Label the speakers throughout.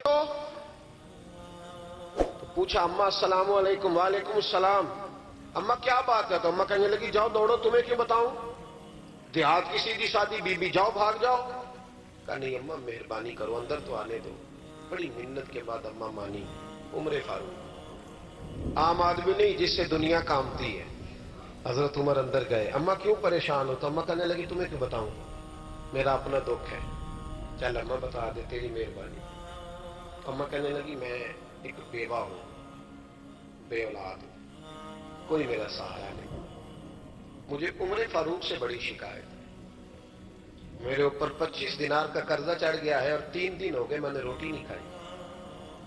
Speaker 1: تو پوچھا اما السلام علیکم، وعلیکم السلام، اما کیا بات ہے؟ تو اما کہنے لگی جاؤ دوڑو، تمہیں کیوں بتاؤں، دیہات کی سیدھی سادی بی بی، جاؤ بھاگ جاؤ۔ کہا نہیں اما مہربانی کرو اندر تو آنے دو۔ بڑی منت کے بعد اما مانی۔ عمر فاروق عام آدمی نہیں جس سے دنیا کامتی ہے۔ حضرت عمر اندر گئے، اما کیوں پریشان ہو؟ تو اما کہنے لگی تمہیں کیوں بتاؤں، میرا اپنا دکھ ہے، چل اما بتا دے تیری مہربانی۔ اما کہنے لگی میں ایک بیوہ ہوں، بے اولاد ہوں، کوئی میرا سہارا نہیں، مجھے عمر فاروق سے بڑی شکایت ہے، میرے اوپر 25 دینار کا قرضہ چڑھ گیا ہے اور 3 دن ہو گئے میں نے روٹی نہیں کھائی،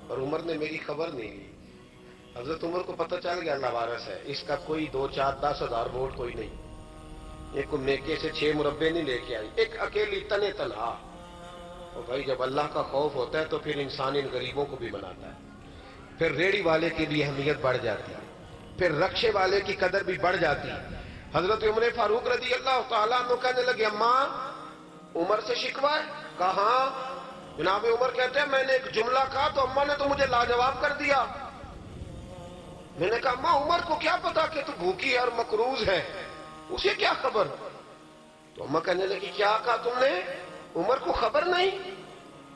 Speaker 1: اور عمر نے میری خبر نہیں لی۔ حضرت عمر کو پتہ چل گیا لوارث ہے، اس کا کوئی 2 4 10 ہزار ووٹ کوئی نہیں، یہ کوئی میکے سے 6 مربے نہیں لے کے آئی، ایک اکیلی تنے تنہا۔ اور بھائی جب اللہ کا خوف ہوتا ہے تو پھر انسان ان غریبوں کو بھی بناتا ہے، پھر ریڑی والے کی بھی اہمیت بڑھ جاتی ہے، پھر رکشے والے کی قدر بھی بڑھ جاتی ہے۔ حضرت عمر فاروق رضی اللہ تعالیٰ عنہ کہنے لگے اماں عمر سے شکوہ ہے؟ کہاں؟ جناب عمر کہتے ہیں میں نے ایک جملہ کہا تو اماں نے تو مجھے لاجواب کر دیا۔ میں نے کہا اماں عمر کو کیا پتا کہ تو بھوکی ہے اور مقروض ہے، اسے کیا خبر؟ تو اماں کہنے لگی کیا کہا تم نے؟ عمر کو خبر نہیں،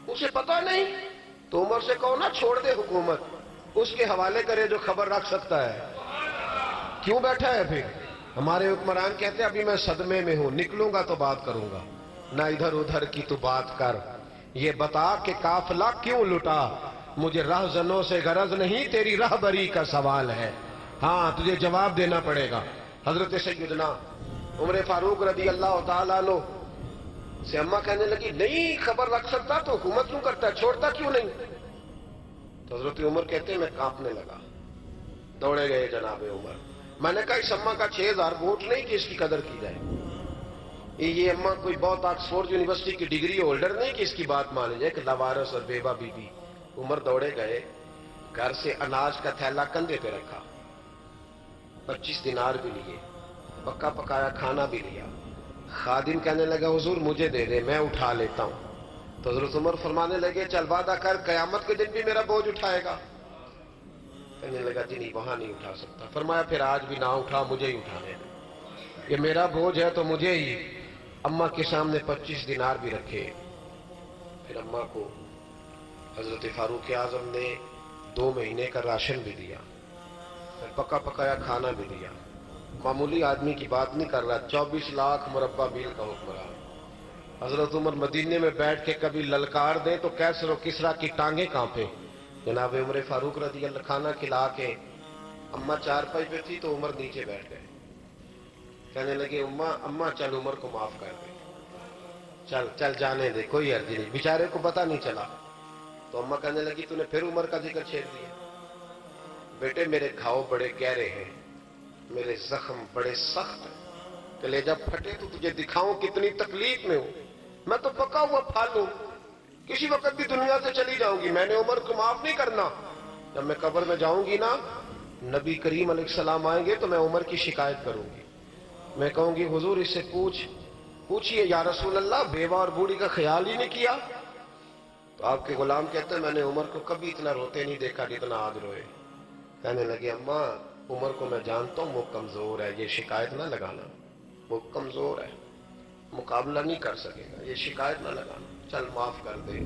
Speaker 1: اسے پتا نہیں؟ تو عمر سے کہو نا چھوڑ دے حکومت، اس کے حوالے کرے جو خبر رکھ سکتا ہے، کیوں بیٹھا ہے پھر؟ ہمارے حکمران کہتے ہیں ابھی میں صدمے میں ہوں، نکلوں گا تو بات کروں گا، نہ ادھر ادھر کی تو بات کر، یہ بتا کہ قافلہ کیوں لٹا، مجھے رہزنوں سے غرض نہیں، تیری رہبری کا سوال ہے، ہاں تجھے جواب دینا پڑے گا۔ حضرت سیدنا عمر فاروق رضی اللہ تعالیٰ عنہ سے اماں کہنے لگی نہیں خبر رکھ سکتا تو حکومت کیوں کرتا ہے، چھوڑتا کیوں نہیں؟ تو حضرت عمر کہتے ہیں میں کانپنے لگا، دوڑے گئے جناب عمر۔ میں نے کہا اس اماں کا 6000 ووٹ نہیں کہ اس کی قدر کی جائے، یہ اماں کوئی بہت آکسفورڈ یونیورسٹی کی ڈگری ہولڈر نہیں کہ اس کی بات مانے جائے، کہ لاوارث اور بیوہ بی بی۔ عمر دوڑے گئے، گھر سے اناج کا تھیلا کندھے پہ رکھا، 25 دینار بھی لیے، پکا پکایا کھانا بھی لیا۔ خادم کہنے لگا حضور مجھے دے دے میں اٹھا لیتا ہوں۔ تو حضرت عمر فرمانے لگے چل وعدہ کر قیامت کے دن بھی میرا بوجھ اٹھائے گا؟ کہنے لگا جی نہیں وہاں نہیں اٹھا سکتا۔ فرمایا پھر آج بھی نہ اٹھا، مجھے ہی اٹھانے دے، یہ میرا بوجھ ہے تو مجھے ہی۔ اماں کے سامنے 25 دینار بھی رکھے، پھر اماں کو حضرت فاروق اعظم نے 2 مہینے کا راشن بھی دیا، پھر پکا پکایا کھانا بھی دیا۔ معمولی آدمی کی بات نہیں کر رہا، 24 لاکھ مربع میل کا حکمران۔ حضرت عمر مدینے میں بیٹھ کے کبھی للکار دیں تو کیسر و کسریٰ کی ٹانگیں کانپے۔ جناب عمر فاروق رضی اللہ کھانا کھلا کے اماں چارپائی پہ تھی تو عمر نیچے بیٹھ گئے، کہنے لگے اماں چل عمر کو معاف کر دے، چل چل جانے دے، کوئی عرض نہیں، بیچارے کو پتہ نہیں چلا۔ تو اماں کہنے لگی تو نے پھر عمر کا ذکر چھیڑ دیا۔ بیٹے میرے گھاؤ بڑے گہرے ہیں، میرے زخم بڑے سخت ہیں، کلیجہ پھٹے تو تجھے دکھاؤں کتنی تکلیف میں ہوں، میں تو پکا ہوا پھل ہوں، کسی وقت بھی دنیا سے چلی جاؤں گی، میں نے عمر کو معاف نہیں کرنا۔ جب میں قبر میں جاؤں گی نا، نبی کریم علیہ السلام آئیں گے تو میں عمر کی شکایت کروں گی، میں کہوں گی حضور اس سے پوچھئے یا رسول اللہ بیوہ اور بوڑھی کا خیال ہی نہیں کیا؟ تو آپ کے غلام کہتے ہیں میں نے عمر کو کبھی اتنا روتے نہیں دیکھا جتنا آج روئے۔ کہنے لگے اماں عمر کو میں جانتا ہوں وہ کمزور ہے، یہ شکایت نہ لگانا، وہ کمزور ہے، مقابلہ نہیں کر سکے گا، یہ شکایت نہ لگانا، چل معاف کر دے۔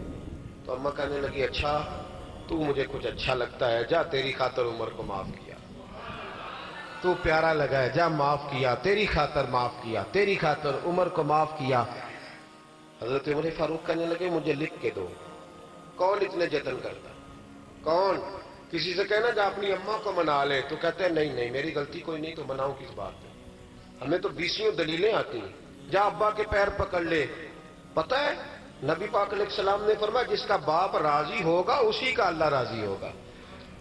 Speaker 1: تو اماں کہنے لگی اچھا تو مجھے کچھ اچھا لگتا ہے، جا تیری خاطر عمر کو معاف کیا، تو پیارا لگا ہے جا معاف کیا، تیری خاطر معاف کیا، تیری خاطر عمر کو معاف کیا۔ حضرت عمر فاروق کہنے لگے مجھے لکھ کے دو، کون اتنے جتن کرتا، کون؟ کسی سے کہنا جا اپنی اماں کو منا لے، تو کہتے ہیں نہیں نہیں میری غلطی کوئی نہیں تو مناؤں کس بات پہ، ہمیں تو 20 دلیلیں آتی ہیں، جا ابا کے پیر پکڑ لے۔ پتہ ہے نبی پاک علیہ السلام نے فرمایا جس کا باپ راضی ہوگا اسی کا اللہ راضی ہوگا،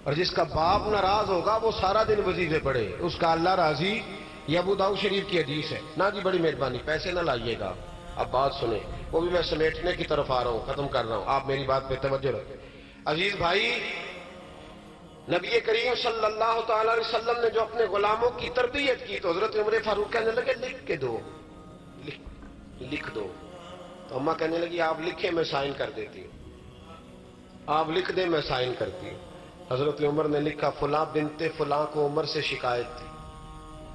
Speaker 1: اور جس کا باپ ناراض ہوگا وہ سارا دن وظیفے پڑھے، اس کا اللہ راضی۔ یہ ابو داؤد شریف کی حدیث ہے نا جی، بڑی مہربانی پیسے نہ لائیے گا، اب بات سنیں، وہ بھی میں سمیٹنے کی طرف آ رہا ہوں، ختم کر رہا ہوں، آپ میری بات پہ توجہ رکھیں۔ عزیز بھائی، نبی کریم صلی اللہ تعالیٰ علیہ وسلم نے جو اپنے غلاموں کی تربیت کی تو حضرت عمر فاروق کہنے لگے لکھ کے دو، لکھ دو۔ تو اماں کہنے لگی آپ لکھیں میں سائن کر دیتی ہوں۔ آپ لکھ دیں میں سائن کرتی ہوں۔ حضرت عمر نے لکھا فلاں بنت فلاں کو عمر سے شکایت تھی،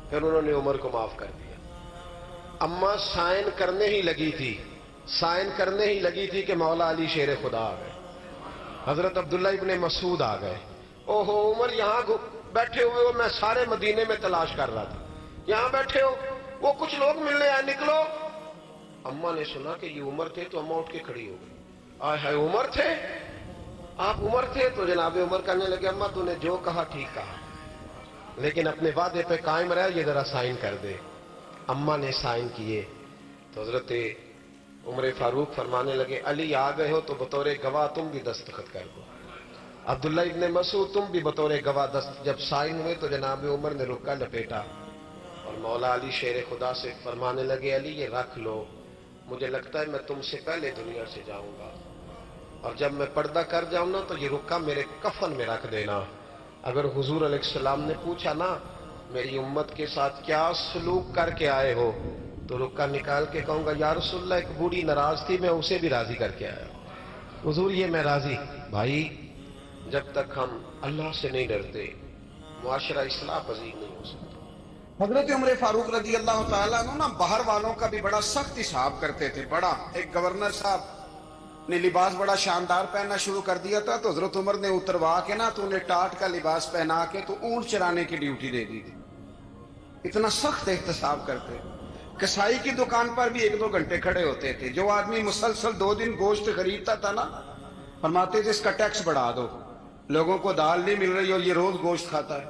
Speaker 1: پھر انہوں نے عمر کو معاف کر دیا۔ اماں سائن کرنے ہی لگی تھی، سائن کرنے ہی لگی تھی کہ مولا علی شیر خدا آ گئے، حضرت عبداللہ ابن مسعود آ گئے۔ اوہو عمر یہاں بیٹھے ہوئے ہو، میں سارے مدینے میں تلاش کر رہا تھا، یہاں بیٹھے ہو، وہ کچھ لوگ ملنے آئے، نکلو۔ اماں نے سنا کہ یہ عمر تھے تو اماں اٹھ کے کھڑی ہو گئی، آئے ہائے عمر تھے، آپ عمر تھے؟ تو جناب عمر کہنے لگے اماں تو نے جو کہا ٹھیک کہا، لیکن اپنے وعدے پہ قائم رہ، یہ ذرا سائن کر دے۔ اماں نے سائن کیے تو حضرت عمر فاروق فرمانے لگے علی آ گئے ہو تو بطور گواہ تم بھی دستخط کر دو، عبداللہ ابن مسعود تم بھی بطور گواہ دست۔ جب سائن ہوئے تو جناب عمر نے رکا لپیٹا اور مولا علی شیر خدا سے فرمانے لگے علی یہ رکھ لو، مجھے لگتا ہے میں تم سے پہلے دنیا سے جاؤں گا، اور جب میں پردہ کر جاؤں نا تو یہ رکا میرے کفن میں رکھ دینا۔ اگر حضور علیہ السلام نے پوچھا نا میری امت کے ساتھ کیا سلوک کر کے آئے ہو، تو رکا نکال کے کہوں گا یا رسول اللہ ایک بوڑھی ناراض تھی میں اسے بھی راضی کر کے آیا ہوں، حضور یہ میں راضی۔ بھائی جب تک ہم اللہ سے نہیں ڈرتے معاشرہ اصلاح پذیر نہیں ہو سکتا۔
Speaker 2: حضرت عمر فاروق رضی اللہ تعالیٰ عنہ نا باہر والوں کا بھی بڑا سخت حساب کرتے تھے۔ بڑا ایک گورنر صاحب نے لباس بڑا شاندار پہننا شروع کر دیا تھا تو حضرت عمر نے اتروا کے نا تو انہیں ٹاٹ کا لباس پہنا کے تو اونٹ چرانے کی ڈیوٹی دے دی تھی، اتنا سخت احتساب کرتے۔ کسائی کی دکان پر بھی 1-2 گھنٹے کھڑے ہوتے تھے، جو آدمی مسلسل 2 دن گوشت خریدتا تھا نا فرماتے تھے اس کا ٹیکس بڑھا دو، لوگوں کو دال نہیں مل رہی اور یہ روز گوشت کھاتا ہے۔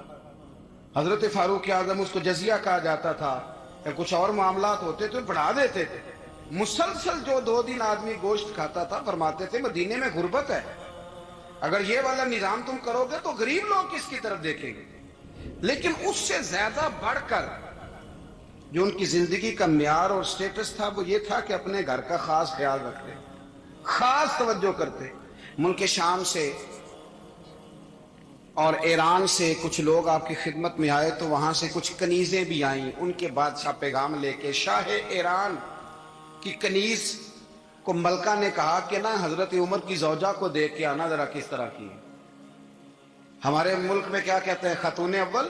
Speaker 2: حضرت فاروق اعظم اس کو جزیہ کہا جاتا تھا یا کچھ اور معاملات ہوتے تو بڑھا دیتے تھے۔ مسلسل جو 2 دن آدمی گوشت کھاتا تھا فرماتے تھے مدینے میں غربت ہے، اگر یہ والا نظام تم کرو گے تو غریب لوگ کس کی طرف دیکھیں گے۔ لیکن اس سے زیادہ بڑھ کر جو ان کی زندگی کا معیار اور سٹیٹس تھا وہ یہ تھا کہ اپنے گھر کا خاص خیال رکھتے، خاص توجہ کرتے۔ ملک شام سے اور ایران سے کچھ لوگ آپ کی خدمت میں آئے تو وہاں سے کچھ کنیزیں بھی آئیں، ان کے بادشاہ پیغام لے کے۔ شاہ ایران کی کنیز کو ملکہ نے کہا کہ نا حضرت عمر کی زوجہ کو دیکھ کے آنا ذرا کس طرح کی۔ ہمارے ملک میں کیا کہتے ہیں خاتون اول،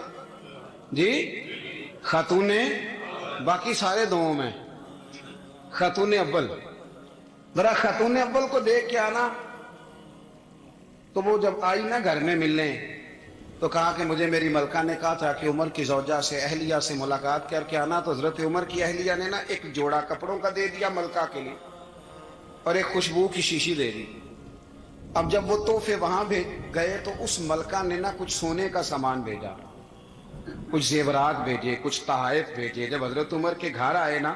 Speaker 2: جی خاتون، باقی سارے دووں میں خاتون اول، ذرا خاتون اول کو دیکھ کے آنا۔ تو وہ جب آئی نا گھر میں ملنے تو کہا کہ مجھے میری ملکہ نے کہا تھا کہ عمر کی زوجہ سے اہلیہ سے ملاقات کر کے آنا، تو حضرت عمر کی اہلیہ نے نا ایک جوڑا کپڑوں کا دے دیا ملکہ کے لیے اور ایک خوشبو کی شیشی دے دی۔ اب جب وہ تحفے وہاں گئے تو اس ملکہ نے نا کچھ سونے کا سامان بھیجا، کچھ زیورات بھیجے، کچھ تحائف بھیجے۔ جب حضرت عمر کے گھر آئے نا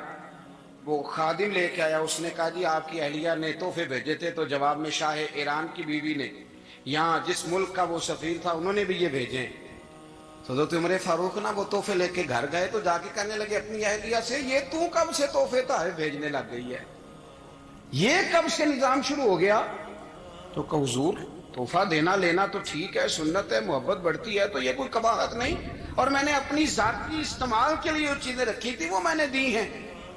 Speaker 2: وہ خادم لے کے آیا، اس نے کہا جی آپ کی اہلیہ نے تحفے بھیجے تھے، تو جواب میں شاہ ایران کی بیوی نے یہاں جس ملک کا وہ سفیر تھا انہوں نے بھی یہ بھیجے۔ تو حضرت عمر فاروق نا وہ تحفے لے کے گھر گئے تو جا کے کہنے لگے اپنی اہلیہ سے یہ تو کب سے تحفے تحائف بھیجنے لگ گئی ہے، یہ کب سے نظام شروع ہو گیا؟ تو کہ حضور تحفہ دینا لینا تو ٹھیک ہے، سنت ہے، محبت بڑھتی ہے، تو یہ کوئی قباحت نہیں، اور میں نے اپنی ذاتی استعمال کے لیے جو چیزیں رکھی تھی وہ میں نے دی ہیں۔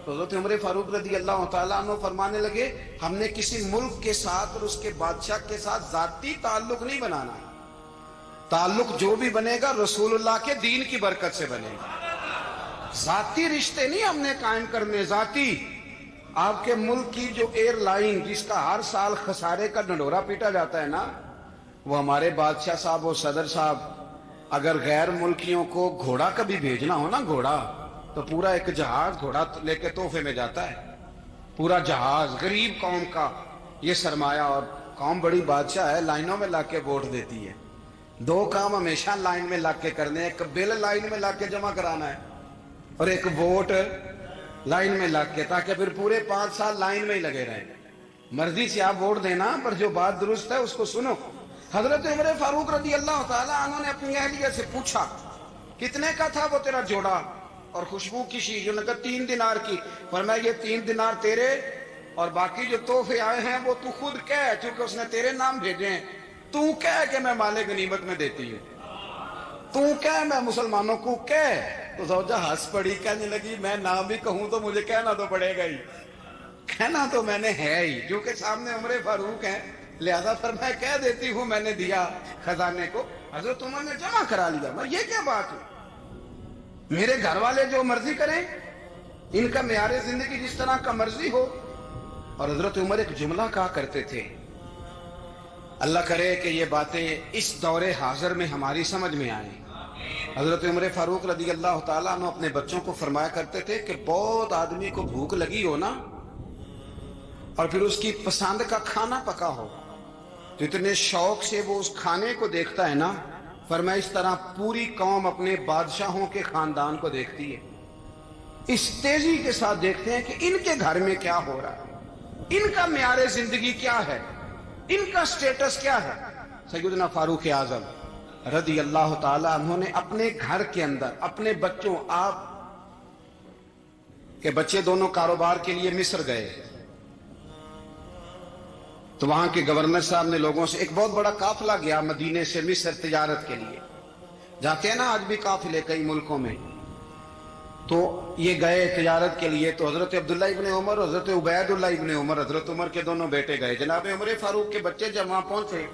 Speaker 2: تو حضرت عمر فاروق رضی اللہ تعالیٰ عنہ فرمانے لگے ہم نے کسی ملک کے ساتھ اور اس کے بادشاہ کے ساتھ ذاتی تعلق نہیں بنانا، تعلق جو بھی بنے گا رسول اللہ کے دین کی برکت سے بنے گا، ذاتی رشتے نہیں ہم نے قائم کرنے۔ ذاتی آپ کے ملک کی جو ایئر لائن جس کا ہر سال خسارے کا ڈنڈورا پیٹا جاتا ہے نا، وہ ہمارے بادشاہ صاحب اور صدر صاحب اگر غیر ملکیوں کو گھوڑا کبھی بھیجنا ہو نا، گھوڑا تو پورا ایک جہاز گھوڑا لے کے تحفے میں جاتا ہے، پورا جہاز غریب قوم کا یہ سرمایہ، اور قوم بڑی بادشاہ ہے لائنوں میں لا کے ووٹ دیتی ہے۔ 2 کام ہمیشہ لائن میں لا کے کرنے، ایک بل لائن میں لا کے جمع کرانا ہے اور ایک ووٹ لائن میں لگ کے، تاکہ پھر پورے 5 سال لائن میں ہی لگے رہیں۔ مرضی سے آپ ووٹ دینا پر جو بات درست ہے اس کو سنو۔ حضرت عمر فاروق رضی اللہ تعالیٰ عنہ نے اپنی اہلیہ سے پوچھا کتنے کا تھا وہ تیرا جوڑا اور خوشبو کی شیشی؟ جو لگا 3 دینار کی۔ فرمایا یہ 3 دینار تیرے اور باقی جو تحفے آئے ہیں وہ تو خود کہہ، چونکہ اس نے تیرے نام بھیجے ہیں، تو کہہ کہ میں مال غنیمت میں دیتی ہوں، تو کہہ میں مسلمانوں کو کہہ۔ تو زوجہ ہنس پڑی، کہنے لگی میں نام بھی کہوں تو مجھے کہنا تو پڑے گا ہی، کہنا تو میں نے ہے ہی، جو کہ سامنے عمر فاروق ہیں لہذا فرمایا کہہ دیتی ہوں میں نے دیا خزانے کو، حضرت عمر نے جمع کرا لیا۔ میں یہ کیا بات ہے، میرے گھر والے جو مرضی کریں، ان کا معیار زندگی جس طرح کا مرضی ہو۔ اور حضرت عمر ایک جملہ کہا کرتے تھے، اللہ کرے کہ یہ باتیں اس دور حاضر میں ہماری سمجھ میں آئیں۔ حضرت عمر فاروق رضی اللہ تعالیٰ عنہ اپنے بچوں کو فرمایا کرتے تھے کہ بہت آدمی کو بھوک لگی ہو نا، اور پھر اس کی پسند کا کھانا پکا ہو تو اتنے شوق سے وہ اس کھانے کو دیکھتا ہے نا، فرمایا اس طرح پوری قوم اپنے بادشاہوں کے خاندان کو دیکھتی ہے، اس تیزی کے ساتھ دیکھتے ہیں کہ ان کے گھر میں کیا ہو رہا ہے، ان کا معیار زندگی کیا ہے، ان کا سٹیٹس کیا ہے۔ سیدنا فاروق اعظم رضی اللہ تعالی عنہ نے اپنے گھر کے اندر اپنے بچوں، آپ کے بچے دونوں کاروبار کے لیے مصر گئے تو وہاں کے گورنر صاحب نے لوگوں سے، ایک بہت بڑا قافلہ گیا مدینے سے مصر تجارت کے لیے، جاتے ہیں نا آج بھی قافلے کئی ملکوں میں، تو یہ گئے تجارت کے لیے، تو حضرت عبداللہ ابن عمر، حضرت عبید اللہ ابن عمر، حضرت عمر کے دونوں بیٹے گئے۔ جناب عمر فاروق کے بچے جب وہاں پہنچے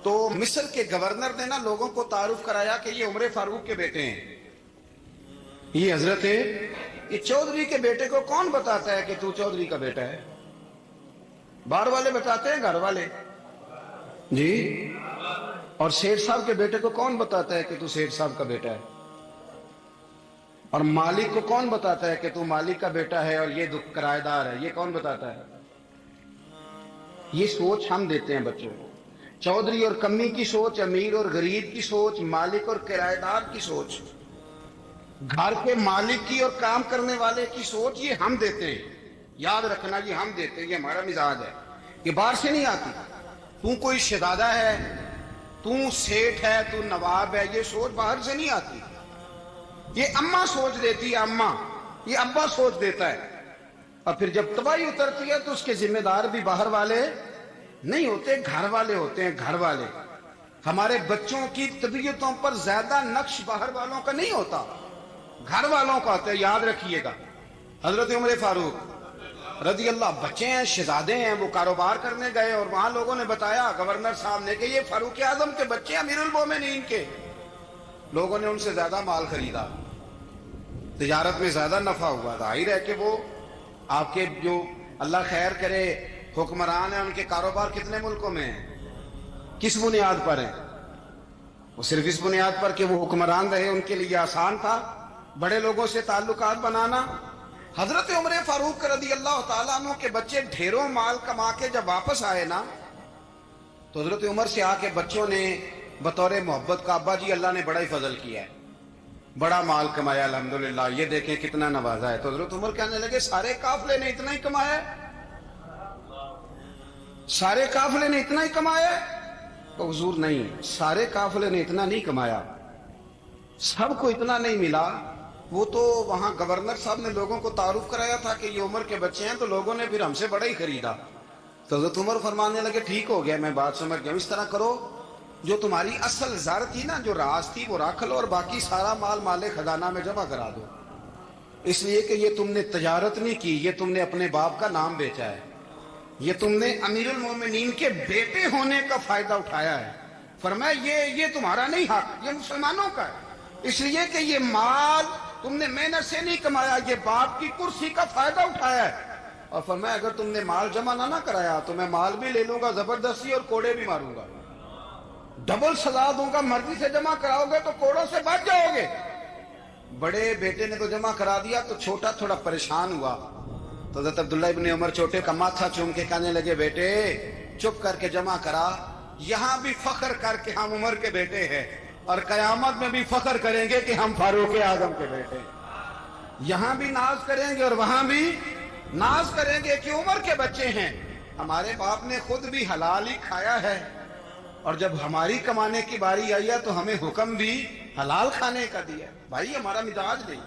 Speaker 2: تو مصر کے گورنر نے نا لوگوں کو تعارف کرایا کہ یہ عمر فاروق کے بیٹے ہیں، یہ حضرت یہ چودھری کے بیٹے کو کون بتاتا ہے کہ تو چودھری کا بیٹا ہے؟ باہر والے بتاتے ہیں، گھر والے جی، اور سیٹھ صاحب کے بیٹے کو کون بتاتا ہے کہ تو سیٹھ صاحب کا بیٹا ہے؟ اور مالک کو کون بتاتا ہے کہ تو مالک کا بیٹا ہے اور یہ کرایہ دار ہے؟ یہ کون بتاتا ہے؟ یہ سوچ ہم دیتے ہیں بچوں کو، چودھری اور کمی کی سوچ، امیر اور غریب کی سوچ، مالک اور کرایہ دار کی سوچ، گھر کے مالک کی اور کام کرنے والے کی سوچ، یہ ہم دیتے ہیں۔ یاد رکھنا یہ ہم دیتے ہیں، یہ ہمارا مزاج ہے، یہ باہر سے نہیں آتی۔ تو کوئی شہزادہ ہے، تو سیٹھ ہے، تو نواب ہے، یہ سوچ باہر سے نہیں آتی، یہ اماں سوچ دیتی ہے، اماں، یہ ابا سوچ دیتا ہے۔ اور پھر جب تباہی اترتی ہے تو اس کے ذمہ دار بھی باہر والے نہیں ہوتے، گھر والے ہوتے ہیں، گھر والے۔ ہمارے بچوں کی طبیعتوں پر زیادہ نقش باہر والوں کا نہیں ہوتا، گھر والوں کا ہوتا ہے، یاد رکھیے گا۔ حضرت عمر فاروق رضی اللہ، بچے ہیں، شہزادے ہیں، وہ کاروبار کرنے گئے اور وہاں لوگوں نے بتایا گورنر صاحب نے کہ یہ فاروق اعظم کے بچے امیر المومنین کے۔ لوگوں نے ان سے زیادہ مال خریدا، تجارت میں زیادہ نفع ہوا، ظاہر ہے کہ وہ آپ کے جو اللہ خیر کرے حکمران ہیں، ان کے کاروبار کتنے ملکوں میں ہیں، کس بنیاد پر ہیں؟ وہ صرف اس بنیاد پر کہ وہ حکمران رہے، ان کے لیے آسان تھا بڑے لوگوں سے تعلقات بنانا۔ حضرت عمر فاروق رضی اللہ تعالیٰ عنہ کے بچے ڈھیروں مال کما کے جب واپس آئے نا، تو حضرت عمر سے آ کے بچوں نے بطور محبت کا، ابا جی اللہ نے بڑا ہی فضل کیا ہے، بڑا مال کمایا الحمدللہ، یہ دیکھیں کتنا نوازا ہے۔ تو حضرت عمر کہنے لگے سارے قافلے نے اتنا ہی کمایا ہے؟ سارے قافلے نے اتنا ہی کمایا ہے؟ تو حضور نہیں، سارے قافلے نے اتنا نہیں کمایا، سب کو اتنا نہیں ملا۔ وہ تو وہاں گورنر صاحب نے لوگوں کو تعارف کرایا تھا کہ یہ عمر کے بچے ہیں، تو لوگوں نے پھر ہم سے بڑا ہی خریدا۔ تو حضرت عمر فرمانے لگے ٹھیک ہو گیا، میں بات سمجھ گیا، اس طرح کرو، جو تمہاری اصل زر تھی نا، جو راز تھی، وہ رکھ لو اور باقی سارا مال مال خزانہ میں جمع کرا دو، اس لیے کہ یہ تم نے تجارت نہیں کی، یہ تم نے اپنے باپ کا نام بیچا ہے، یہ تم نے امیر المومنین کے بیٹے ہونے کا فائدہ اٹھایا ہے۔ فرمایا یہ تمہارا نہیں حق، یہ مسلمانوں کا ہے، اس لیے کہ یہ مال تم نے محنت سے نہیں کمایا، یہ باپ کی کرسی کا فائدہ اٹھایا ہے۔ اور فرمایا اگر تم نے مال جمع نہ کرایا تو میں مال بھی لے لوں گا زبردستی اور کوڑے بھی ماروں گا، ڈبل سزا دوں گا، مرضی سے جمع کراؤ گے تو کوڑوں سے بچ جاؤ گے۔ بڑے بیٹے نے تو جمع کرا دیا، تو چھوٹا تھوڑا پریشان ہوا، تو حضرت عبداللہ ابن عمر چھوٹے کا ماتھا چوم کے کہنے لگے بیٹے چپ کر کے جمع کرا، یہاں بھی فخر کر کے ہم عمر کے بیٹے ہیں، اور قیامت میں بھی فخر کریں گے کہ ہم فاروق اعظم کے بیٹے ہیں، یہاں بھی ناز کریں گے اور وہاں بھی ناز کریں گے کہ عمر کے بچے ہیں۔ ہمارے باپ نے خود بھی حلال ہی کھایا ہے، اور جب ہماری کمانے کی باری آئی ہے تو ہمیں حکم بھی حلال کھانے کا دیا۔ بھائی ہمارا مزاج نہیں،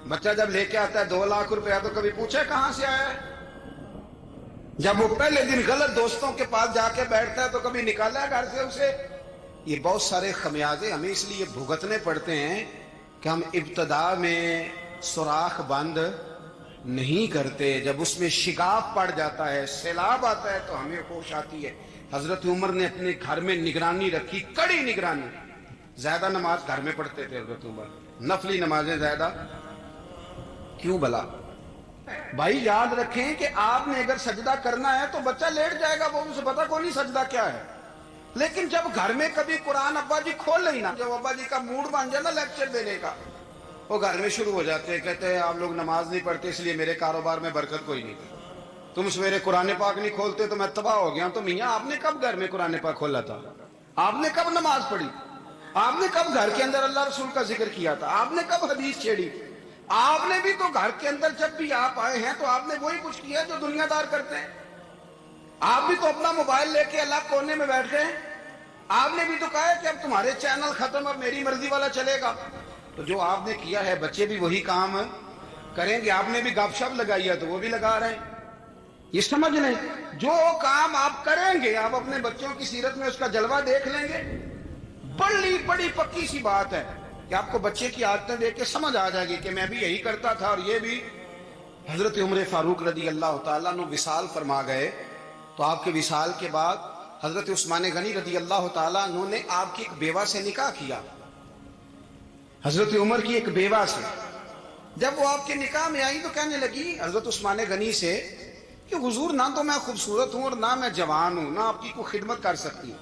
Speaker 2: بچہ جب لے کے آتا ہے 2 لاکھ روپیہ تو کبھی پوچھے کہاں سے آیا ہے؟ جب وہ پہلے دن غلط دوستوں کے پاس جا کے بیٹھتا ہے تو کبھی نکالا ہے گھر سے اسے؟ یہ بہت سارے خمیازے ہمیں اس لیے بھگتنے پڑتے ہیں کہ ہم ابتدا میں سوراخ بند نہیں کرتے. جب اس میں شگاف پڑ جاتا ہے, سیلاب آتا ہے, تو ہمیں ہوش آتی ہے. حضرت عمر نے اپنے گھر میں نگرانی رکھی, کڑی نگرانی. زیادہ نماز گھر میں پڑھتے تھے حضرت عمر, نفلی نمازیں زیادہ کیوں بلا؟ بھائی یاد رکھیں کہ آپ نے اگر سجدہ کرنا ہے تو بچہ لیٹ جائے گا, وہ اسے پتا کو نہیں سجدہ کیا ہے. لیکن جب گھر میں کبھی قرآن ابا جی کھول نہیں نا, جب ابا جی کا موڈ بن جائے نا لیکچر دینے کا, وہ گھر میں شروع ہو جاتے ہیں, کہتے ہیں آپ لوگ نماز نہیں پڑھتے اس لیے میرے کاروبار میں برکت کوئی نہیں. تم سویرے قرآن پاک نہیں کھولتے تو میں تباہ ہو گیا. تو میاں آپ نے کب گھر میں قرآن پاک کھولا تھا؟ آپ نے کب نماز پڑھی؟ آپ نے کب گھر کے اندر اللہ رسول کا ذکر کیا تھا؟ آپ نے کب حدیث چھیڑی؟ آپ نے بھی تو گھر کے اندر جب بھی آپ آئے ہیں تو آپ نے وہی کچھ کیا جو دنیا دار کرتے ہیں. آپ بھی تو اپنا موبائل لے کے اللہ کونے میں بیٹھ گئے. آپ نے بھی تو کہا ہے کہ اب تمہارے چینل ختم, اب میری مرضی والا چلے گا. تو جو آپ نے کیا ہے بچے بھی وہی کام کریں گے. آپ نے بھی گپ شپ لگائی ہے تو وہ بھی لگا رہے ہیں. یہ سمجھ لیں, جو کام آپ کریں گے آپ اپنے بچوں کی سیرت میں اس کا جلوہ دیکھ لیں گے. بڑی پکی سی بات ہے کہ آپ کو بچے کی عادتیں دیکھ کے سمجھ آ جائے گی کہ میں بھی یہی کرتا تھا اور یہ بھی. حضرت عمر فاروق رضی اللہ تعالیٰ عنہ وصال فرما گئے, تو آپ کے وصال کے بعد حضرت عثمان غنی رضی اللہ تعالیٰ عنہ نے آپ کی ایک بیوہ سے نکاح کیا, حضرت عمر کی ایک بیوہ سے. جب وہ آپ کے نکاح میں آئی تو کہنے لگی حضرت عثمان غنی سے کہ حضور نہ تو میں خوبصورت ہوں اور نہ میں جوان ہوں, نہ آپ کی کوئی خدمت کر سکتی ہوں,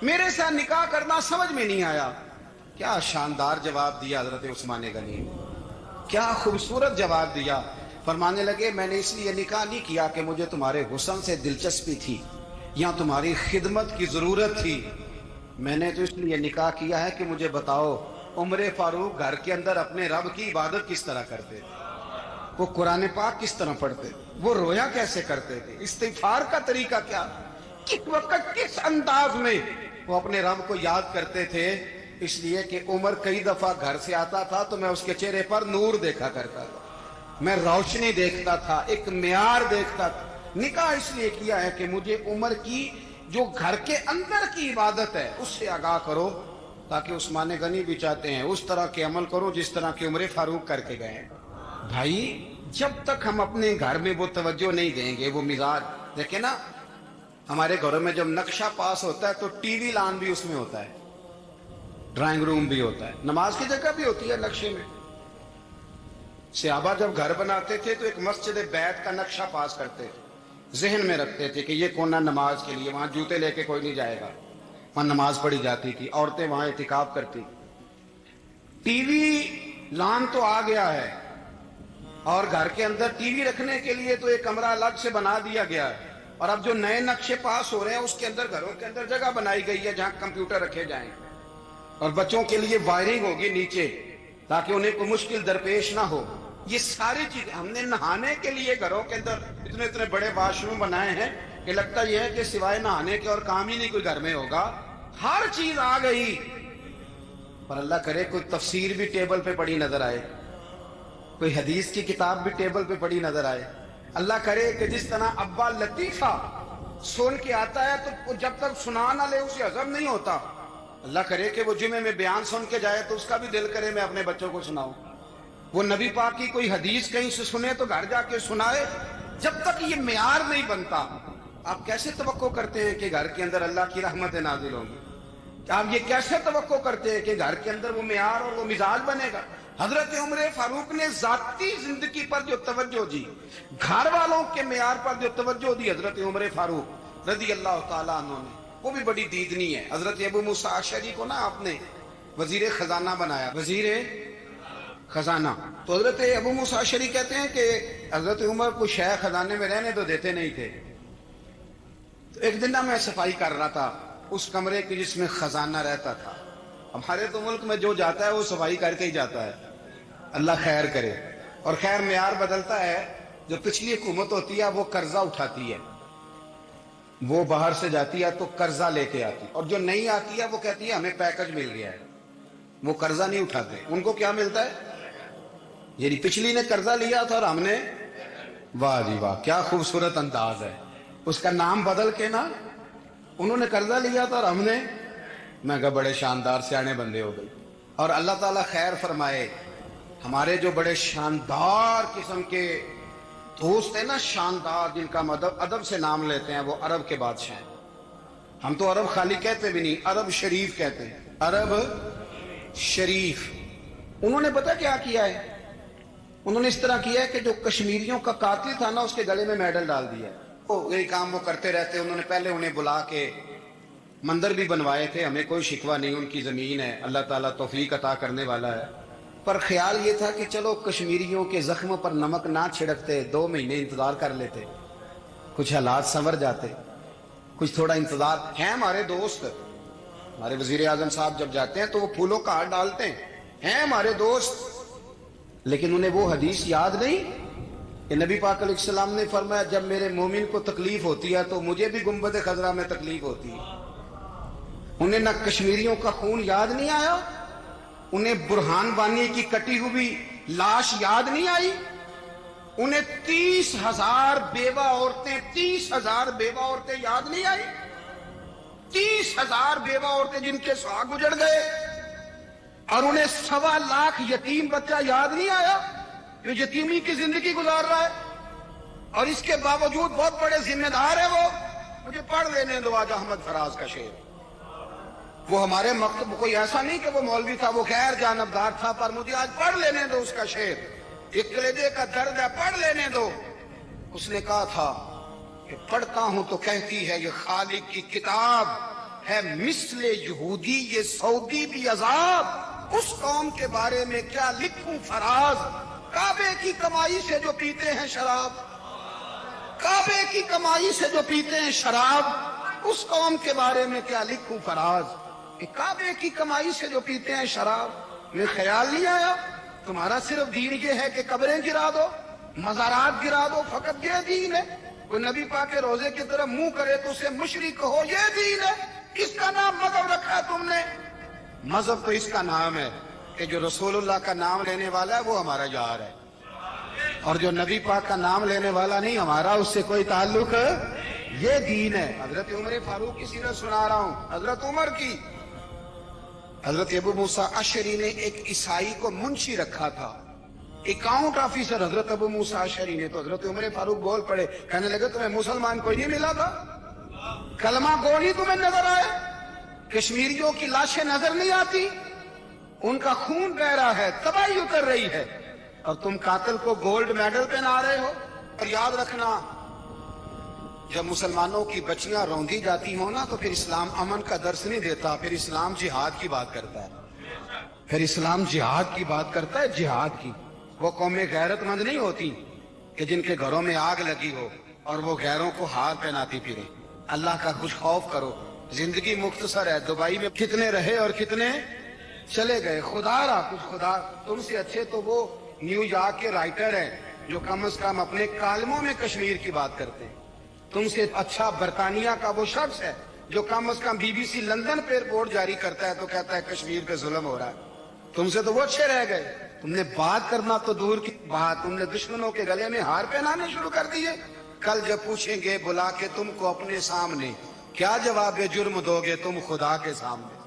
Speaker 2: میرے ساتھ نکاح کرنا سمجھ میں نہیں آیا. کیا شاندار جواب دیا حضرت عثمان غنی, کیا خوبصورت جواب دیا. فرمانے لگے میں نے اس لیے نکاح نہیں کیا کہ مجھے تمہارے حسن سے دلچسپی تھی یا تمہاری خدمت کی ضرورت تھی, میں نے تو اس لیے نکاح کیا ہے کہ مجھے بتاؤ عمر فاروق گھر کے اندر اپنے رب کی عبادت کس طرح کرتے تھے, وہ قرآن پاک کس طرح پڑھتے, وہ رویا کیسے کرتے تھے, استغفار کا طریقہ کیا, کس وقت کس انداز میں وہ اپنے رب کو یاد کرتے تھے. اس لیے کہ عمر کئی دفعہ گھر سے آتا تھا تو میں اس کے چہرے پر نور دیکھا کرتا تھا, میں روشنی دیکھتا تھا, ایک معیار دیکھتا تھا. نکاح اس لیے کیا ہے کہ مجھے عمر کی جو گھر کے اندر کی عبادت ہے اس سے آگاہ کرو, تاکہ عثمان غنی بھی چاہتے ہیں اس طرح کے عمل کرو جس طرح کے عمر فاروق کر کے گئے. بھائی جب تک ہم اپنے گھر میں وہ توجہ نہیں دیں گے, وہ مزاج دیکھیں نا, ہمارے گھروں میں جب نقشہ پاس ہوتا ہے تو ٹی وی لان بھی اس میں ہوتا ہے, ڈرائنگ روم بھی ہوتا ہے, نماز کی جگہ بھی ہوتی ہے نقشے میں. صحابہ جب گھر بناتے تھے تو ایک مسجد بیت کا نقشہ پاس کرتے تھے, ذہن میں رکھتے تھے کہ یہ کونا نماز کے لیے, وہاں جوتے لے کے کوئی نہیں جائے گا, وہاں نماز پڑھی جاتی تھی, عورتیں وہاں اعتکاف کرتی. ٹی وی لان تو آ گیا ہے اور گھر کے اندر ٹی وی رکھنے کے لیے تو ایک کمرہ الگ سے بنا دیا گیا ہے, اور اب جو نئے نقشے پاس ہو رہے ہیں اس کے اندر گھروں کے اندر جگہ بنائی گئی ہے جہاں کمپیوٹر رکھے جائیں, اور بچوں کے لیے وائرنگ ہوگی نیچے تاکہ انہیں کوئی مشکل درپیش نہ ہو. یہ ساری چیزیں ہم نے نہانے کے لیے گھروں کے اندر اتنے بڑے واش روم بنائے ہیں کہ لگتا یہ ہے کہ سوائے نہانے کے اور کام ہی نہیں کوئی گھر میں ہوگا. ہر چیز آ گئی, پر اللہ کرے کوئی تفسیر بھی ٹیبل پہ پڑی نظر آئے, کوئی حدیث کی کتاب بھی ٹیبل پہ پڑی نظر آئے. اللہ کرے کہ جس طرح ابا لطیفہ سن کے آتا ہے تو جب تک سنا نہ لے اسے ہضم نہیں ہوتا, اللہ کرے کہ وہ جمعے میں بیان سن کے جائے تو اس کا بھی دل کرے میں اپنے بچوں کو سناؤں. وہ نبی پاک کی کوئی حدیث کہیں سے سنے تو گھر جا کے سنائے. جب تک یہ معیار نہیں بنتا آپ کیسے توقع کرتے ہیں کہ گھر کے اندر اللہ کی رحمتیں نازل ہوں گی؟ آپ یہ کیسے توقع کرتے ہیں کہ گھر کے اندر وہ معیار اور وہ مزاج بنے گا؟ حضرت عمر فاروق نے ذاتی زندگی پر جو توجہ دی, گھر والوں کے معیار پر جو توجہ دی حضرت عمر فاروق رضی اللہ تعالیٰ عنہ نے, وہ بھی بڑی دیدنی ہے. حضرت ابو موسیٰ اشعری کو نا آپ نے وزیر خزانہ بنایا, وزیر خزانہ. تو حضرت ابو موسیٰ اشعری کہتے ہیں کہ حضرت عمر کو شیخ خزانے میں رہنے تو دیتے نہیں تھے. تو ایک دن میں صفائی کر رہا تھا اس کمرے کی جس میں خزانہ رہتا تھا. ہمارے تو ملک میں جو جاتا ہے وہ صفائی کر کے ہی جاتا ہے, اللہ خیر کرے. اور خیر معیار بدلتا ہے, جو پچھلی حکومت ہوتی ہے وہ قرضہ اٹھاتی ہے, وہ باہر سے جاتی ہے تو قرضہ لے کے آتی, اور جو نہیں آتی ہے وہ کہتی ہے ہمیں پیکج مل گیا ہے. وہ قرضہ نہیں اٹھاتے, ان کو کیا ملتا ہے, یعنی پچھلی نے قرضہ لیا تھا اور ہم نے, واہ جی واہ کیا خوبصورت انداز ہے, اس کا نام بدل کے نا, انہوں نے قرضہ لیا تھا اور ہم نے, میں کہا بڑے شاندار سیانے بندے ہو گئے. اور اللہ تعالیٰ خیر فرمائے, ہمارے جو بڑے شاندار قسم کے دوست ہے نا شاندار، جن کا ادب سے نام لیتے ہیں، وہ عرب کے بادشاہ ہیں. ہم تو عرب خالی کہتے بھی نہیں، عرب شریف کہتے ہیں، عرب شریف. انہوں نے پتہ کیا کیا ہے؟ انہوں نے اس طرح کیا ہے کہ جو کشمیریوں کا قاتل تھا نا، اس کے گلے میں میڈل ڈال دیا ہے. یہی کام وہ کرتے رہتے. انہوں نے پہلے انہیں بلا کے مندر بھی بنوائے تھے، ہمیں کوئی شکوہ نہیں، ان کی زمین ہے، اللہ تعالیٰ توفیق عطا کرنے والا ہے. پر خیال یہ تھا کہ چلو کشمیریوں کے زخم پر نمک نہ چھڑکتے، 2 مہینے انتظار کر لیتے، کچھ حالات سنور جاتے، کچھ تھوڑا انتظار. ہیں ہمارے دوست، ہمارے وزیر اعظم صاحب جب جاتے ہیں تو وہ پھولوں کا ہار ڈالتے ہیں ہمارے دوست. لیکن انہیں وہ حدیث یاد نہیں کہ نبی پاک علیہ السلام نے فرمایا جب میرے مومن کو تکلیف ہوتی ہے تو مجھے بھی گنبد خضرا میں تکلیف ہوتی ہے. انہیں نہ کشمیریوں کا خون یاد نہیں آیا، انہیں برہان بانی کی کٹی ہوئی لاش یاد نہیں آئی، انہیں 30,000 بیوہ عورتیں 30,000 بیوہ عورتیں یاد نہیں آئی، 30,000 بیوہ عورتیں جن کے سہاگ اجڑ گئے. اور انہیں 1.25 لاکھ یتیم بچہ یاد نہیں آیا جو یتیمی کی زندگی گزار رہا ہے. اور اس کے باوجود بہت بڑے ذمہ دار ہے وہ. مجھے پڑھ لینے دو آج احمد فراز کا شعر. وہ ہمارے مکتب کوئی ایسا نہیں کہ وہ مولوی تھا، وہ غیر جانبدار تھا، پر مجھے آج پڑھ لینے دو اس کا شعر. ایک کلیجے کا درد ہے، پڑھ لینے دو. اس نے کہا تھا کہ پڑھتا ہوں تو کہتی ہے یہ خالق کی کتاب ہے، مثل یہودی یہ سعودی بھی عذاب. اس قوم کے بارے میں کیا لکھوں فراز، کعبے کی کمائی سے جو پیتے ہیں شراب، کعبے کی کمائی سے جو پیتے ہیں شراب. اس قوم کے بارے میں کیا لکھوں فراز، کہ کعبے کی کمائی سے جو پیتے ہیں شراب. میں خیال نہیں آیا تمہارا صرف دین یہ ہے کہ قبریں گرا دو، مزارات گرا دو، فقط یہ دین ہے؟ کوئی نبی پاک کے روزے کی طرف منہ کرے تو اسے مشرک کہو، یہ دین ہے؟ کس کا نام مذہب رکھا ہے تم نے؟ مذہب تو اس کا نام ہے کہ جو رسول اللہ کا نام لینے والا ہے وہ ہمارا یار ہے، اور جو نبی پاک کا نام لینے والا نہیں، ہمارا اس سے کوئی تعلق ہے. یہ دین ہے. حضرت عمر فاروق کی سیرت سنا رہا ہوں، حضرت عمر کی. حضرت ابو موسیٰ اشعری نے ایک عیسائی کو منشی رکھا تھا، اکاؤنٹ آفیسر حضرت ابو موسیٰ اشعری نے. تو حضرت عمر فاروق بول پڑے، کہنے لگے تمہیں مسلمان کوئی نہیں ملا تھا؟ کلمہ گو نہیں تمہیں نظر آئے؟ کشمیریوں کی لاشیں نظر نہیں آتی؟ ان کا خون بہ رہا ہے، تباہی اتر رہی ہے، اور تم قاتل کو گولڈ میڈل پہنا رہے ہو. اور یاد رکھنا، جب مسلمانوں کی بچیاں روندی جاتی ہوں نا تو پھر اسلام امن کا درس نہیں دیتا، پھر اسلام جہاد کی بات کرتا ہے. پھر اسلام جہاد کی بات کرتا ہے، جہاد کی. وہ قومیں غیرت مند نہیں ہوتی کہ جن کے گھروں میں آگ لگی ہو اور وہ غیروں کو ہار پہناتی پھرے. اللہ کا کچھ خوف کرو. زندگی مختصر ہے. دبئی میں کتنے رہے اور کتنے چلے گئے. خدا را کچھ خدا تم سے اچھے تو وہ نیو یارک کے رائٹر ہیں جو کم از کم اپنے کالموں میں کشمیر کی بات کرتے ہیں. تم سے اچھا برطانیہ کا وہ شخص ہے جو کم از کم BBC لندن پہ رپورٹ جاری کرتا ہے تو کہتا ہے کشمیر پہ ظلم ہو رہا ہے. تم سے تو وہ اچھے رہ گئے. تم نے بات کرنا تو دور کی بات، تم نے دشمنوں کے گلے میں ہار پہنانے شروع کر دیے. کل جب پوچھیں گے بلا کے تم کو اپنے سامنے، کیا جواب جرم دو گے تم خدا کے سامنے؟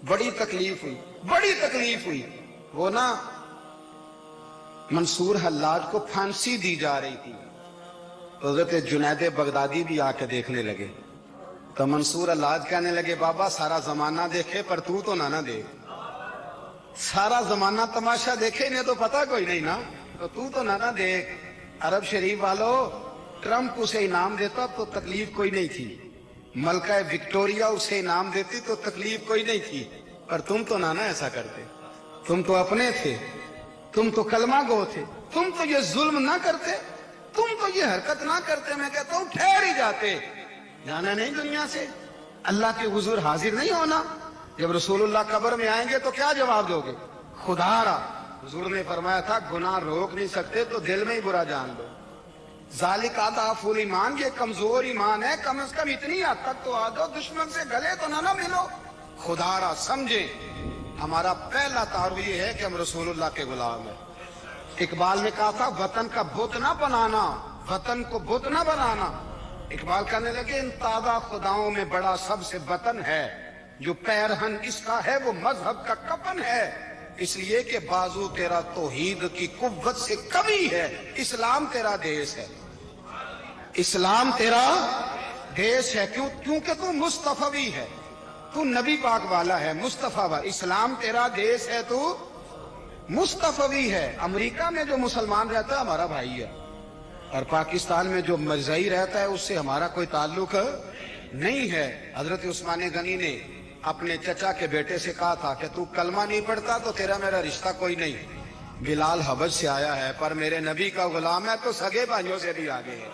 Speaker 2: بڑی تکلیف ہوئی، بڑی تکلیف ہوئی. وہ نا منصور حلاج کو پھانسی دی جا رہی تھی، حضرت جنید بغدادی بھی آ کے دیکھنے لگے. تو منصور حلاج کہنے لگے بابا سارا زمانہ دیکھے پر تو نہ دیکھ. سارا زمانہ تماشا دیکھے انہیں تو پتہ کوئی نہیں نا، تو نہ دیکھ. عرب شریف والو، ٹرمپ اسے انعام دیتا تو تکلیف کوئی نہیں تھی، ملکہ وکٹوریا اسے انعام دیتی تو تکلیف کوئی نہیں تھی، پر تم تو نہ ایسا کرتے. تم تو اپنے تھے، تم تو کلمہ گو تھے، تم تو یہ ظلم نہ کرتے، تم تو یہ حرکت نہ کرتے. میں کہتا ہوں ٹھہر ہی جاتے. جانا نہیں دنیا سے، اللہ کے حضور حاضر نہیں ہونا. جب رسول اللہ قبر میں آئیں گے تو کیا جواب دو گے؟ خدا را حضور نے فرمایا تھا گناہ روک نہیں سکتے تو دل میں ہی برا جان لو. ذالک اضعف الایمان، یہ کمزور ایمان ہے. کم از کم اتنی حد تک تو آ جاؤ، دشمن سے گلے تو نہ ملو. خدا را سمجھے ہمارا پہلا تعارف یہ ہے کہ ہم رسول اللہ کے غلام ہیں. اقبال نے کہا تھا وطن کا بت نہ بنانا، وطن کو بت نہ بنانا. اقبال کہنے لگے ان تازہ خداؤں میں بڑا سب سے وطن ہے، جو پیرہن اس کا ہے وہ مذہب کا کفن ہے. اس لیے کہ بازو تیرا توحید کی قوت سے کمی ہے. اسلام تیرا دیس ہے, اسلام تیرا دیس ہے. کیونکہ تو مصطفی ہے, تو نبی پاک والا ہے, مصطفیٰ والا. اسلام تیرا دیس ہے, تو مصطفی ہے. امریکہ میں جو مسلمان رہتا ہے ہمارا بھائی ہے, اور پاکستان میں جو مرزائی رہتا ہے اس سے ہمارا کوئی تعلق نہیں ہے. حضرت عثمان غنی نے اپنے چچا کے بیٹے سے کہا تھا کہ تو کلمہ نہیں پڑھتا تو تیرا میرا رشتہ کوئی نہیں. بلال حبش سے آیا ہے پر میرے نبی کا غلام ہے تو سگے بھائیوں سے بھی آگے ہے.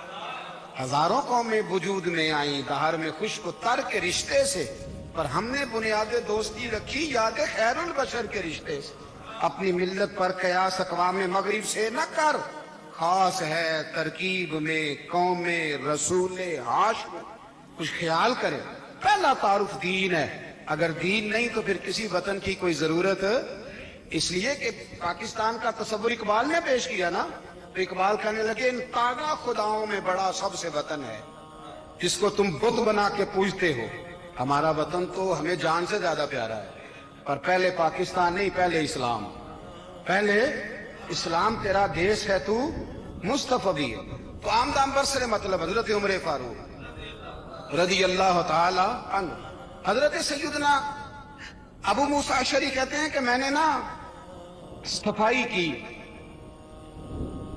Speaker 2: ہزاروں قومیں وجود میں آئیں دہر میں خشک و تر کے رشتے سے, پر ہم نے بنیاد دوستی رکھی یاد خیر البشر کے رشتے سے. اپنی ملت پر قیاس اقوام مغرب سے نہ کر, خاص ہے ترکیب میں قوم رسول ہاشم. کچھ خیال کرے, پہلا تعارف دین ہے, اگر دین نہیں تو پھر کسی وطن کی کوئی ضرورت. اس لیے کہ پاکستان کا تصور اقبال نے پیش کیا نا, تو اقبال کہنے لگے ان تازہ خداؤں میں بڑا سب سے وطن ہے جس کو تم بت بنا کے پوجتے ہو. ہمارا وطن تو ہمیں جان سے زیادہ پیارا ہے, پر پہلے پاکستان نہیں, پہلے اسلام. پہلے اسلام تیرا دیس ہے, تو مصطفی ہے. تو آمدام برسر مطلب حضرت عمر فاروق رضی اللہ تعالی عنہ. حضرت سیدنا ابو موسیٰ اشعری کہتے ہیں کہ میں نے نا صفائی کی,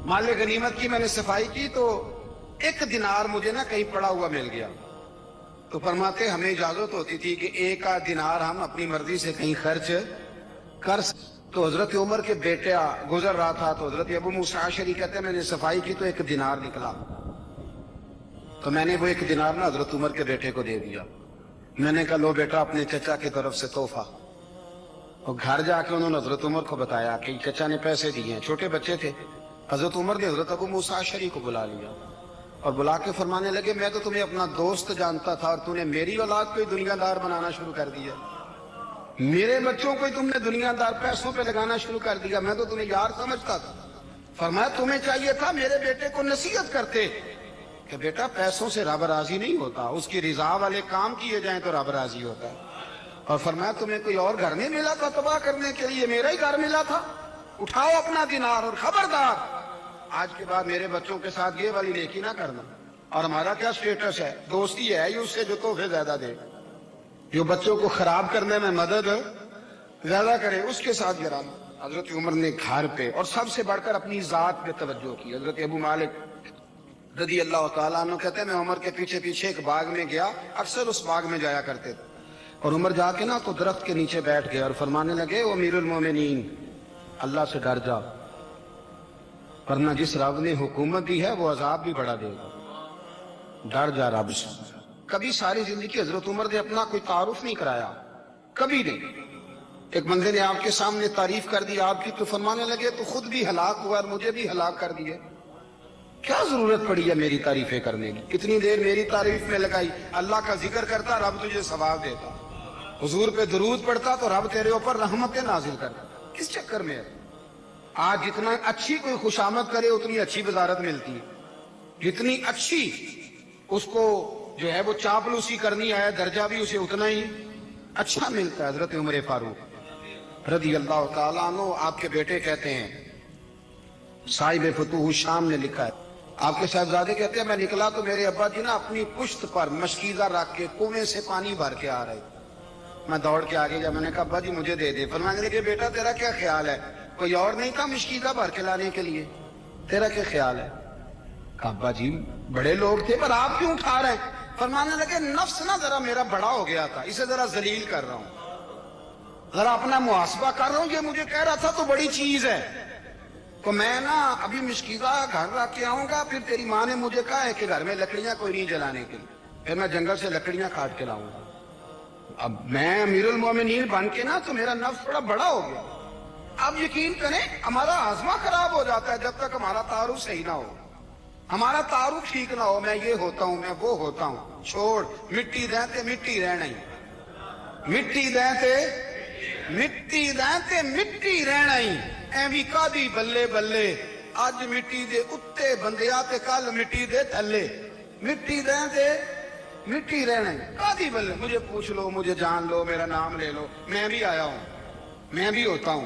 Speaker 2: مال غنیمت کی میں نے صفائی کی, تو ایک دینار مجھے نا کہیں پڑا ہوا مل گیا. تو فرماتے ہمیں اجازت ہوتی تھی کہ ایک آدھ دینار ہم اپنی مرضی سے کہیں خرچ کر. تو حضرت عمر کے بیٹا گزر رہا تھا, تو حضرت ابو موسیٰ اشعری کہتے ہیں میں نے صفائی کی تو ایک دینار نکلا, تو میں نے وہ ایک دینار نا حضرت عمر کے بیٹے کو دے دیا. میں نے کہا لو بیٹا اپنے چچا کی طرف سے تحفہ. اور گھر جا کے انہوں نے حضرت عمر کو بتایا کہ چچا نے پیسے دیے ہیں. چھوٹے بچے تھے. حضرت عمر نے حضرت ابو موسیٰ اشعری کو بلا لیا اور بلا کے فرمانے لگے میں تو تمہیں اپنا دوست جانتا تھا اور تم نے میری اولاد کو ہی دنیا دار بنانا شروع کر دیا, میرے بچوں کو ہی تم نے دنیا دار پیسوں پہ لگانا شروع کر دیا, میں تو تمہیں یار سمجھتا تھا. فرمایا تمہیں چاہیے تھا میرے بیٹے کو نصیحت کرتے کہ بیٹا پیسوں سے رب راضی نہیں ہوتا, اس کی رضا والے کام کیے جائیں تو رب راضی ہوتا ہے. اور فرمایا تمہیں کوئی اور گھر نہیں ملا تھا تباہ کرنے کے لیے, میرا ہی گھر ملا تھا, اٹھاؤ اپنا دینار اور خبردار آج کے بعد میرے بچوں کے ساتھ یہ والی نیکی نہ کرنا. اور ہمارا کیا سٹیٹس ہے, دوستی ہے ہی اس سے جو تحفے زیادہ دے, جو بچوں کو خراب کرنے میں مدد زیادہ کرے اس کے ساتھ گرانا. حضرت عمر نے گھر پہ اور سب سے بڑھ کر اپنی ذات پہ توجہ کی. حضرت ابو مالک رضی اللہ تعالیٰ عنہ کہتے ہیں میں عمر کے پیچھے پیچھے ایک باغ میں گیا, اکثر اس باغ میں جایا کرتے تھے, اور عمر جا کے نا تو درخت کے نیچے بیٹھ گئے اور فرمانے لگے او امیر المومنین اللہ سے ڈر جا, ورنہ جس رب نے حکومت دی ہے وہ عذاب بھی بڑا دے گا, ڈر جا رب سے. کبھی ساری زندگی حضرت عمر نے اپنا کوئی تعارف نہیں کرایا, کبھی نہیں. ایک بندے نے آپ کے سامنے تعریف کر دی آپ کی تو فرمانے لگے تو خود بھی ہلاک ہوا اور مجھے بھی ہلاک کر دیے, کیا ضرورت پڑی ہے میری تعریفیں کرنے کی, کتنی دیر میری تعریف میں لگائی. اللہ کا ذکر کرتا رب تجھے ثواب دیتا, حضور پہ درود پڑھتا تو رب تیرے اوپر رحمتیں نازل کرتا. کس چکر میں ہے؟ آج جتنا اچھی کوئی خوشامد کرے اتنی اچھی وزارت ملتی ہے, جتنی اچھی اس کو جو ہے وہ چاپلوسی کرنی ہے درجہ بھی اسے اتنا ہی اچھا ملتا ہے. حضرت عمر فاروق رضی اللہ تعالیٰ عنہ آپ کے بیٹے کہتے ہیں, صاحب فتوح الشام نے لکھا ہے, آپ کے صاحبزادے کہتے ہیں میں نکلا تو میرے ابا جی نا اپنی پشت پر مشکیزہ رکھ کے کنویں سے پانی بھر کے آ رہے. میں دوڑ کے آگے گیا, میں نے کہا ابا جی مجھے دے دے. فرمانے لگے بیٹا تیرا کیا خیال ہے, کوئی اور نہیں تھا مشکیزہ بھر کے لانے کے لیے, تیرا کیا خیال ہے؟ کہا ابا جی بڑے لوگ تھے پر آپ کیوں اٹھا رہے ہیں؟ فرمانے لگے نفس نا ذرا میرا بڑا ہو گیا تھا, اسے ذرا ذلیل کر رہا ہوں, ذرا اپنا محاسبہ کر رہا ہوں. یہ مجھے کہہ رہا تھا تو بڑی چیز ہے, تو میں نا ابھی مشکیزہ گھر رکھ کے آؤں گا, پھر تیری ماں نے مجھے کہا ہے کہ گھر میں لکڑیاں کوئی نہیں جلانے کے لیے, پھر میں جنگل سے لکڑیاں کاٹ کے لاؤں گا. اب میں امیر المومنین بن کے نا تو میرا نفس تھوڑا بڑا ہو گیا. اب یقین کریں ہمارا ہاضمہ خراب ہو جاتا ہے جب تک ہمارا تعارف صحیح نہ ہو, ہمارا تعارف ٹھیک نہ ہو. میں یہ ہوتا ہوں, میں وہ ہوتا ہوں, چھوڑ مٹی دیں مٹی رہنا ہی, مٹی دیں مٹی رہنا ہی. ایویں کادی بلے بلے اج مٹی دے اتے بندیا تے کل مٹی دے تھلے, مٹی دیں مٹی رہنا ہی کادی بلے. مجھے پوچھ لو, مجھے جان لو, میرا نام لے لو, میں بھی آیا ہوں, میں بھی ہوتا ہوں,